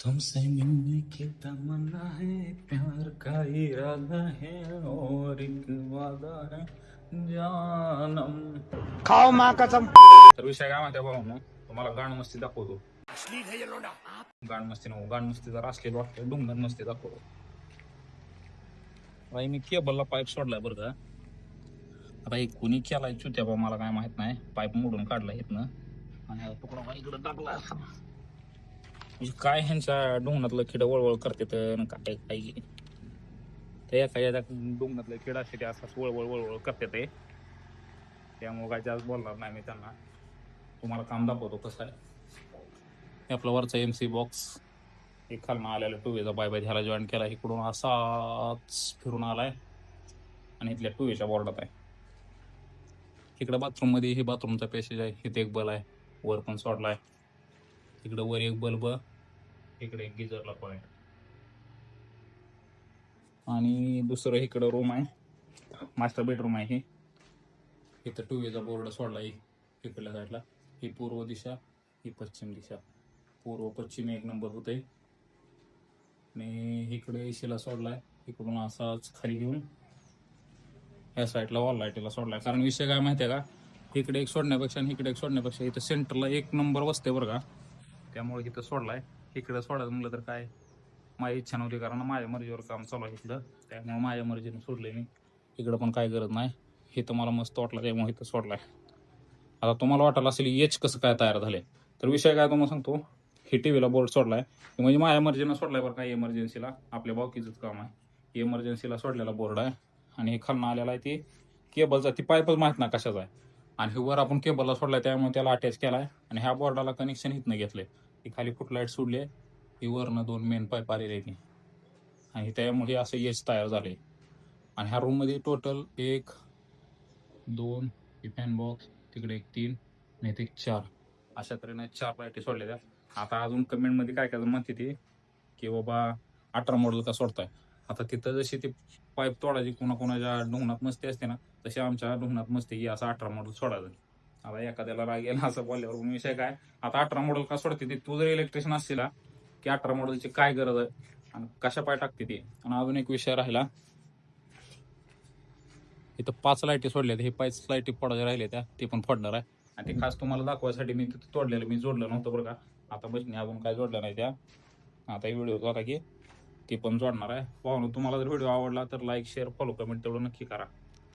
तुमसे मिलने की तमन्ना है, प्यार का इरादा है और एक वादा है जानम. खाओ माँ कसम. तर विषय काय माहिती भाऊ ना, तुम्हाला गाण मस्ती दाखवतो. गाण मस्ती नको, गाण मस्ती जर असलेलं वाटतं डोंगर मस्ती दाखवतो. बाई मी केबलला पाईप सोडलाय बरं का. आता एक कुणी केलाय चुत्या बा मला काय माहित नाही. पाईप मोडून काढला इथनं आणि आता तुकडा बा इकडं टाकला. म्हणजे काय ह्यांच्या डोंगरातलं किड वळवळ करते तर काय काही ते एखाद्या डोंगरातलं किड असते ते असं वळवळ वळवळ करते ते. त्यामुळे काय जास्त बोलणार नाही मी त्यांना. तुम्हाला काम दाखवतो कसं आहे. हे आपला वरचा MC बॉक्स एक खालनं आलेला टूवेचा बाय बाय ह्याला जॉईन केला. इकडून असाच फिरून आलाय आणि इथल्या टूवेच्या बोर्डात आहे. इकडं बाथरूम मध्ये हे बाथरूमचा पॅसेज आहे. इथे एक बल आहे, वर पण सोडलाय. इकडं वर एक बल्ब, इकडे एक गिझरला पॉइंट आणि दुसरं इकडं रूम आहे, मास्टर बेडरूम आहे. हे इथं टूवेचा बोर्ड सोडला इकडल्या साईडला. ही पूर्व दिशा, ही पश्चिम दिशा. पूर्व पश्चिम एक नंबर होते आणि इकडे एसीला सोडलाय. इकडून असाच खाली घेऊन ह्या साईडला वॉल लाईटीला सोडलाय. कारण विषय काय माहिती आहे का, इकडे एक सोडण्यापेक्षा आणि इकडे एक सोडण्यापेक्षा इथं सेंटरला एक नंबर बसते बरं का. त्यामुळे इथं सोडलाय. इकडे सोडायचं म्हटलं तर काय माझी इच्छा नव्हती, कारण माझ्या मर्जीवर काम चालू आहे इथलं. त्यामुळे माझ्या मर्जीने सोडले मी. इकडं पण काय गरज नाही. हे तर मला मस्त वाटलं त्यामुळे इथं सोडलाय. आता तुम्हाला वाटायला असेल एच कसं काय तयार झाले, तर विषय काय तुम्हाला सांगतो. हे टीव्हीला बोर्ड सोडलाय म्हणजे माझ्या मर्जीनं सोडलाय बरं का. इमर्जन्सीला आपल्या बावकीचंच काम आहे. इमर्जन्सीला सोडलेला बोर्ड आहे आणि हे खालनं आलेला आहे ती केबलचा. ती पाईपच माहीत ना कशाचा आहे. आणि हे वर आपण केबलला सोडलाय त्यामुळे त्याला अटॅच केलाय आणि ह्या बोर्डाला कनेक्शन इथनं घेतलंय. ही खाली फुटलाईट सोडली आहे, ही वरनं 2 मेन पाईप आलेले आहेत आणि त्यामुळे असं एच तयार झाले. आणि ह्या रूममध्ये टोटल 1 2 फॅन बॉक्स, तिकडे एक 3 आणि इथे 4 अशा तऱ्हेने 4 लाईटी सोडलेल्या. आता अजून कमेंटमध्ये काय काय म्हणते ती की बाबा 18 मॉडेल का सोडताय. आता तिथं जशी ती पाईप तोडायची कोणाच्या ढोंगणात मस्ती असते ना, तशी आमच्या ढोंगणात मस्ती की असं 18 मॉडेल सोडायचं. आता एखाद्याला राग येईल असं बोलल्यावर विषय काय, आता 18 मॉडेल का सोडते ती. तू जर इलेक्ट्रिशियन असतील की 18 मॉडेलची काय गरज आहे आणि कशा पाय टाकते ती. आणि अजून एक विषय राहिला, इथं 5 लाईटी सोडल्या. हे 5 लाईटी फोडायच्या राहिल्या त्या, ते पण फोडणार आहे. आणि ते खास तुम्हाला दाखवायसाठी मी तिथं तोडलेलं, मी जोडलं नव्हतं बरं का. आता बसणे अजून काय जोडलं नाही त्या. आता व्हिडिओ होता की ते पण जोडणार आहे. पाहून तुम्हाला जर व्हिडिओ आवडला तर लाईक शेअर फॉलो कमेंट तेवढं नक्की करा.